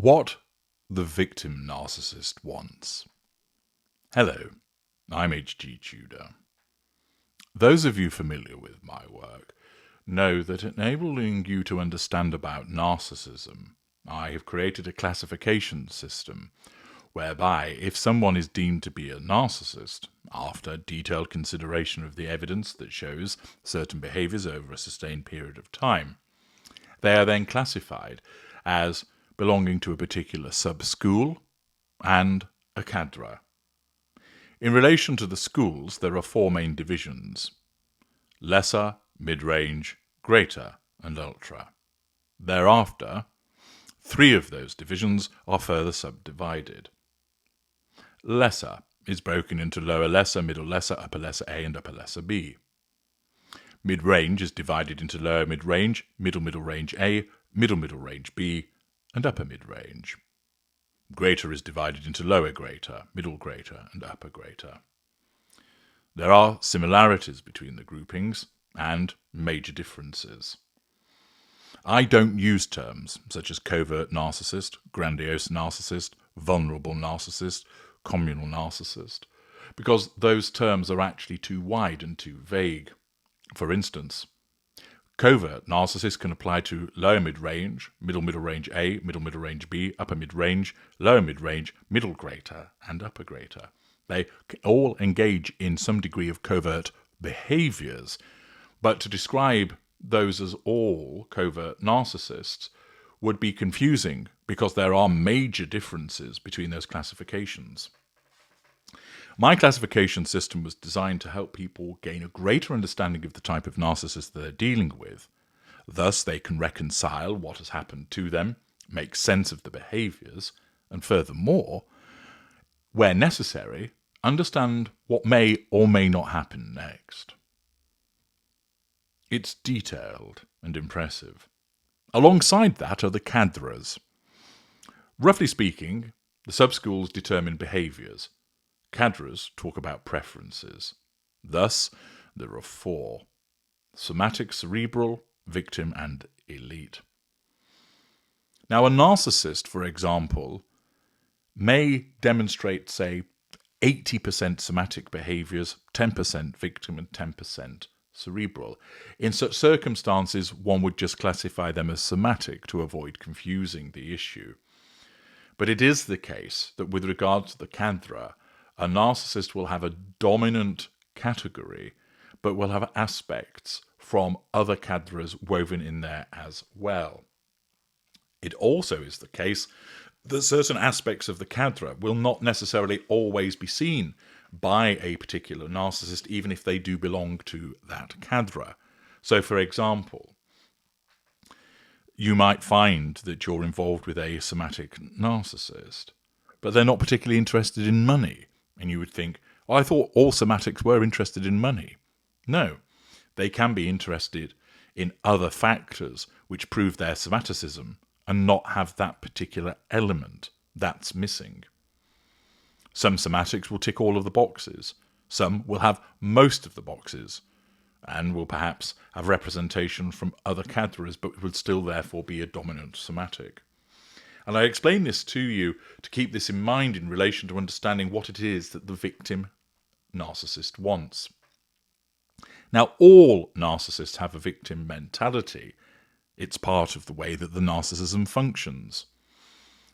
What the victim narcissist wants. Hello, I'm H.G. Tudor. Those of you familiar with my work know that enabling you to understand about narcissism, I have created a classification system whereby if someone is deemed to be a narcissist, after detailed consideration of the evidence that shows certain behaviors over a sustained period of time, they are then classified as belonging to a particular sub-school and a cadre. In relation to the schools, there are four main divisions: lesser, mid-range, greater, and ultra. Thereafter, three of those divisions are further subdivided. Lesser is broken into lower lesser, middle lesser, upper lesser A, and upper lesser B. Mid-range is divided into lower mid-range, middle range A, middle range B, and upper mid-range. Greater is divided into lower greater, middle greater, and upper greater. There are similarities between the groupings and major differences. I don't use terms such as covert narcissist, grandiose narcissist, vulnerable narcissist, communal narcissist, because those terms are actually too wide and too vague. For instance, covert narcissist can apply to lower mid-range, middle range A, middle range B, upper mid-range, lower mid-range, middle greater, and upper greater. They all engage in some degree of covert behaviors, but to describe those as all covert narcissists would be confusing because there are major differences between those classifications. My classification system was designed to help people gain a greater understanding of the type of narcissist they're dealing with. Thus, they can reconcile what has happened to them, make sense of the behaviors, and furthermore, where necessary, understand what may or may not happen next. It's detailed and impressive. Alongside that are the cadres. Roughly speaking, the sub-schools determine behaviors. Cadres talk about preferences. Thus, there are four: somatic, cerebral, victim, and elite. Now, a narcissist, for example, may demonstrate, say, 80% somatic behaviors, 10% victim, and 10% cerebral. In such circumstances, one would just classify them as somatic to avoid confusing the issue. But it is the case that with regard to the cadre, a narcissist will have a dominant category, but will have aspects from other cadres woven in there as well. It also is the case that certain aspects of the cadre will not necessarily always be seen by a particular narcissist, even if they do belong to that cadre. So, for example, you might find that you're involved with a somatic narcissist, but they're not particularly interested in money. And you would think, oh, I thought all somatics were interested in money. No, they can be interested in other factors which prove their somaticism and not have that particular element that's missing. Some somatics will tick all of the boxes. Some will have most of the boxes and will perhaps have representation from other cadres, but would still therefore be a dominant somatic. And I explain this to you to keep this in mind in relation to understanding what it is that the victim narcissist wants. Now, all narcissists have a victim mentality. It's part of the way that the narcissism functions.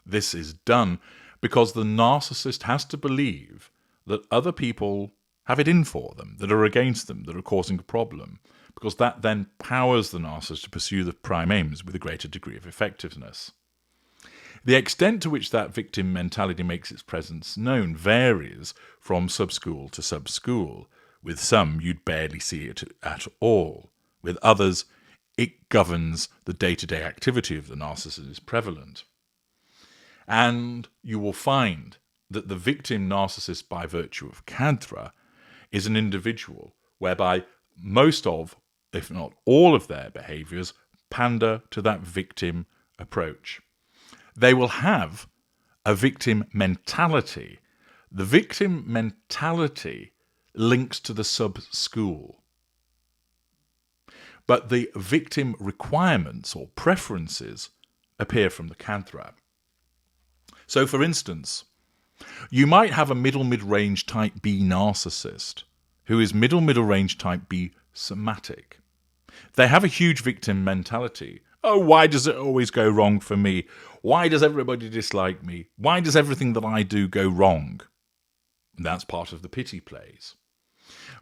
This is done because the narcissist has to believe that other people have it in for them, that are against them, that are causing a problem, because that then powers the narcissist to pursue the prime aims with a greater degree of effectiveness. The extent to which that victim mentality makes its presence known varies from sub-school to sub-school. With some, you'd barely see it at all. With others, it governs the day-to-day activity of the narcissist and is prevalent. And you will find that the victim narcissist, by virtue of cadre, is an individual whereby most of, if not all of their behaviors, pander to that victim approach. They will have a victim mentality. The victim mentality links to the sub-school. But the victim requirements or preferences appear from the cadre. So, for instance, you might have a mid-range type B narcissist who is middle-range type B somatic. They have a huge victim mentality. Oh, why does it always go wrong for me? Why does everybody dislike me? Why does everything that I do go wrong? And that's part of the pity plays.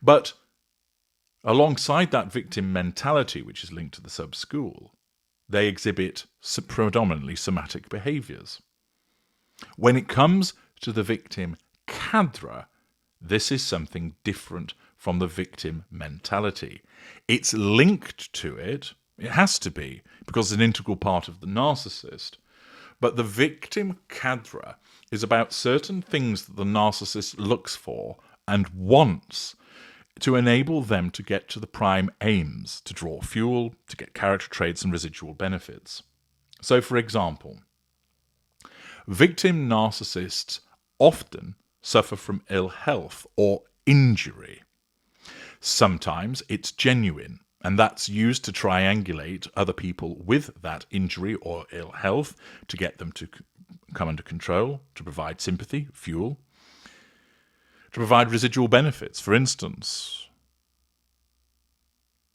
But alongside that victim mentality, which is linked to the sub-school, they exhibit predominantly somatic behaviours. When it comes to the victim cadre, this is something different from the victim mentality. It's linked to it. It has to be, because it's an integral part of the narcissist. But the victim cadre is about certain things that the narcissist looks for and wants to enable them to get to the prime aims, to draw fuel, to get character traits and residual benefits. So, for example, victim narcissists often suffer from ill health or injury. Sometimes it's genuine, and that's used to triangulate other people with that injury or ill health to get them to come under control, to provide sympathy, fuel, to provide residual benefits. For instance,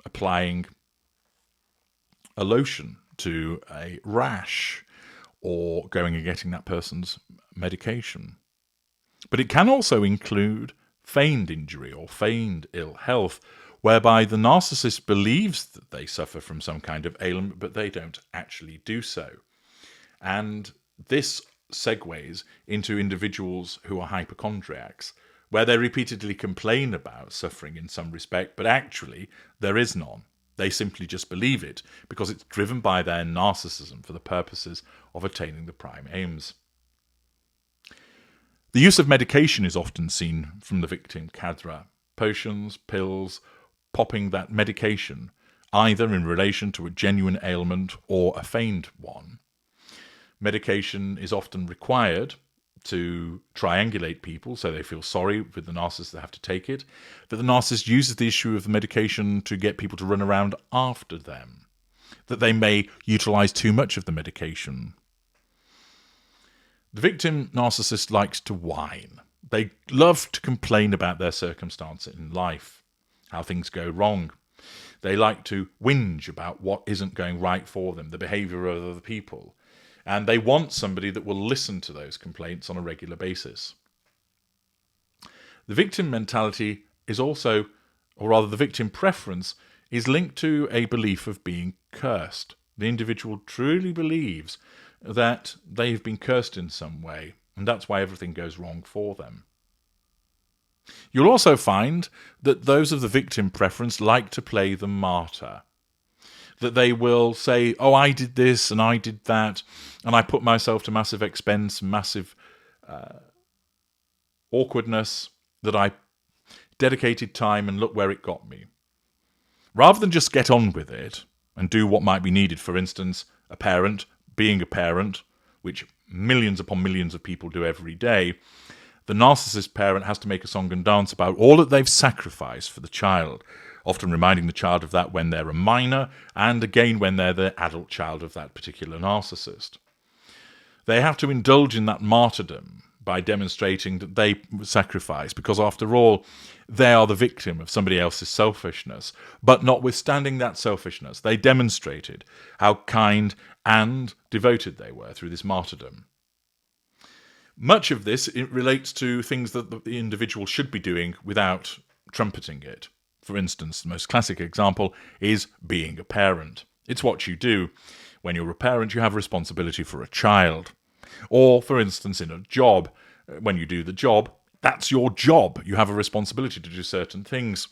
applying a lotion to a rash or going and getting that person's medication. But it can also include feigned injury or feigned ill health, whereby the narcissist believes that they suffer from some kind of ailment, but they don't actually do so. And this segues into individuals who are hypochondriacs, where they repeatedly complain about suffering in some respect, but actually there is none. They simply just believe it because it's driven by their narcissism for the purposes of attaining the prime aims. The use of medication is often seen from the victim cadre. Potions, pills, popping that medication, either in relation to a genuine ailment or a feigned one. Medication is often required to triangulate people so they feel sorry with the narcissist they have to take it, that the narcissist uses the issue of the medication to get people to run around after them, that they may utilize too much of the medication. The victim narcissist likes to whine. They love to complain about their circumstance in life, how things go wrong. They like to whinge about what isn't going right for them, the behaviour of other people. And they want somebody that will listen to those complaints on a regular basis. The victim mentality is also, or rather the victim preference, is linked to a belief of being cursed. The individual truly believes that they've been cursed in some way, and that's why everything goes wrong for them. You'll also find that those of the victim preference like to play the martyr. That they will say, oh, I did this and I did that, and I put myself to massive expense, massive awkwardness, that I dedicated time and look where it got me. Rather than just get on with it and do what might be needed, for instance, a parent being a parent, which millions upon millions of people do every day, the narcissist parent has to make a song and dance about all that they've sacrificed for the child, often reminding the child of that when they're a minor, and again when they're the adult child of that particular narcissist. They have to indulge in that martyrdom by demonstrating that they sacrifice, because after all, they are the victim of somebody else's selfishness. But notwithstanding that selfishness, they demonstrated how kind and devoted they were through this martyrdom. Much of this, it relates to things that the individual should be doing without trumpeting it. For instance, the most classic example is being a parent. It's what you do. When you're a parent, you have responsibility for a child. Or, for instance, in a job, when you do the job, that's your job. You have a responsibility to do certain things.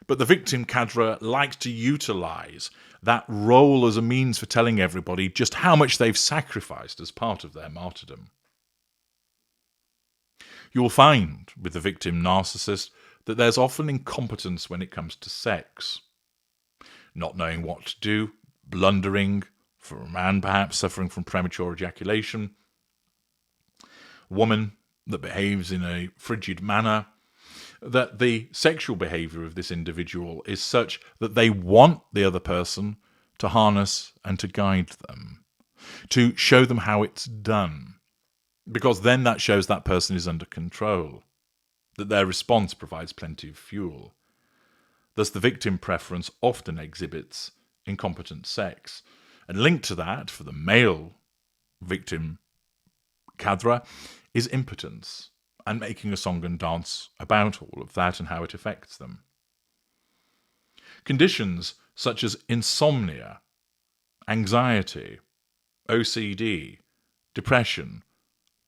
But the victim cadre likes to utilise that role as a means for telling everybody just how much they've sacrificed as part of their martyrdom. You'll find with the victim narcissist that there's often incompetence when it comes to sex. Not knowing what to do, blundering, for a man perhaps suffering from premature ejaculation, a woman that behaves in a frigid manner, that the sexual behaviour of this individual is such that they want the other person to harness and to guide them, to show them how it's done. because then that shows that person is under control, that their response provides plenty of fuel. Thus, the victim preference often exhibits incompetent sex. And linked to that, for the male victim cadre, is impotence, and making a song and dance about all of that and how it affects them. Conditions such as insomnia, anxiety, OCD, depression,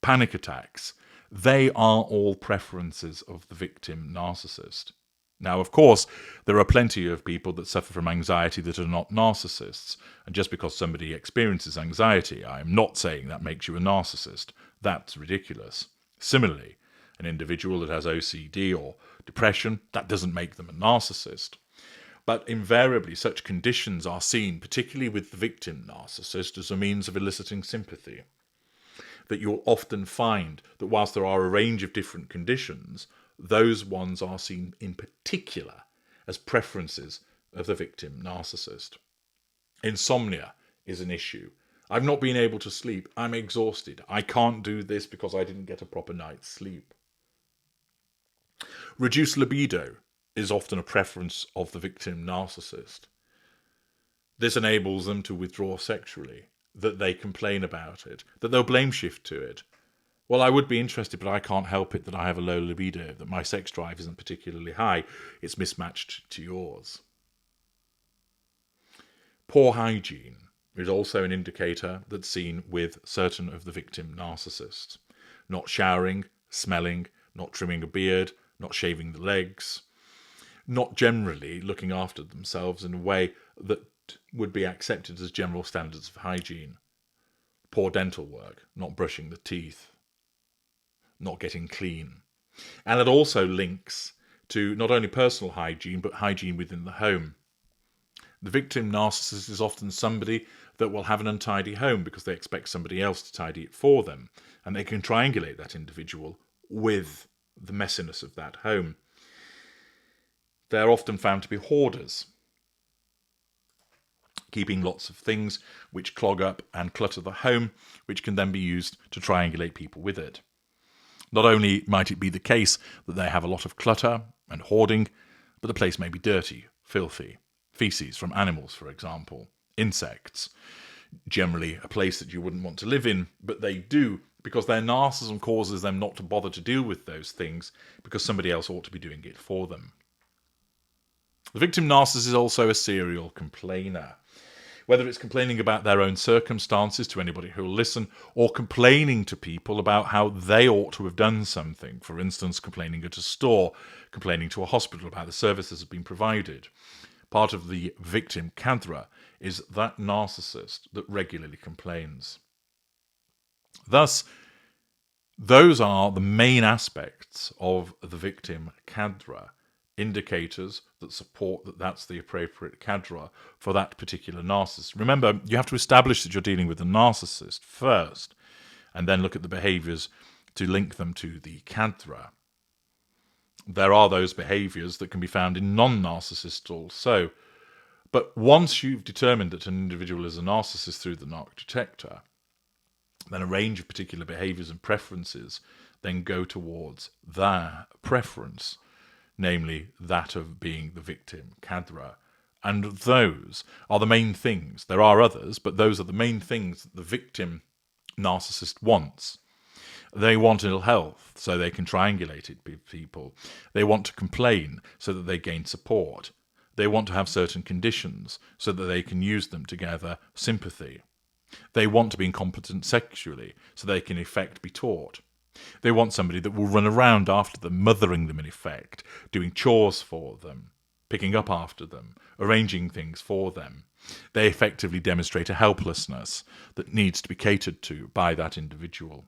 panic attacks, they are all preferences of the victim narcissist. Now, of course, there are plenty of people that suffer from anxiety that are not narcissists. And just because somebody experiences anxiety, I'm not saying that makes you a narcissist. That's ridiculous. Similarly, an individual that has OCD or depression, that doesn't make them a narcissist. But invariably, such conditions are seen, particularly with the victim narcissist, as a means of eliciting sympathy. That you'll often find that whilst there are a range of different conditions, those ones are seen in particular as preferences of the victim narcissist. Insomnia is an issue. I've not been able to sleep. I'm exhausted. I can't do this because I didn't get a proper night's sleep. Reduced libido is often a preference of the victim narcissist. This enables them to withdraw sexually, that they complain about it, that they'll blame shift to it. Well, I would be interested, but I can't help it that I have a low libido, that my sex drive isn't particularly high. It's mismatched to yours. Poor hygiene is also an indicator that's seen with certain of the victim narcissists. Not showering, smelling, not trimming a beard, not shaving the legs, not generally looking after themselves in a way that would be accepted as general standards of hygiene. Poor dental work, not brushing the teeth, not getting clean. And it also links to not only personal hygiene, but hygiene within the home. The victim narcissist is often somebody that will have an untidy home because they expect somebody else to tidy it for them, and they can triangulate that individual with the messiness of that home. They're often found to be hoarders, keeping lots of things which clog up and clutter the home, which can then be used to triangulate people with it. Not only might it be the case that they have a lot of clutter and hoarding, but the place may be dirty, filthy, feces from animals, for example, insects, generally a place that you wouldn't want to live in, but they do because their narcissism causes them not to bother to deal with those things because somebody else ought to be doing it for them. The victim narcissist is also a serial complainer. Whether it's complaining about their own circumstances to anybody who will listen, or complaining to people about how they ought to have done something. For instance, complaining at a store, complaining to a hospital about the services that have been provided. Part of the victim cadre is that narcissist that regularly complains. Thus, those are the main aspects of the victim cadre, indicators that support that that's the appropriate cadre for that particular narcissist. Remember, you have to establish that you're dealing with the narcissist first, and then look at the behaviours to link them to the cadre. There are those behaviours that can be found in non-narcissists also. But once you've determined that an individual is a narcissist through the narc detector, then a range of particular behaviours and preferences then go towards their preference, namely that of being the victim cadre. And those are the main things. There are others, but those are the main things that the victim narcissist wants. They want ill health, so they can triangulate it with people. They want to complain, so that they gain support. They want to have certain conditions, so that they can use them to gather sympathy. They want to be incompetent sexually, so they can in effect be taught. They want somebody that will run around after them, mothering them in effect, doing chores for them, picking up after them, arranging things for them. They effectively demonstrate a helplessness that needs to be catered to by that individual.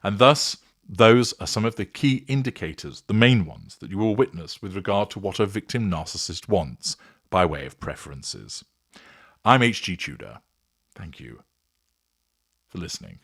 And thus, those are some of the key indicators, the main ones, that you will witness with regard to what a victim narcissist wants by way of preferences. I'm H.G. Tudor. Thank you for listening.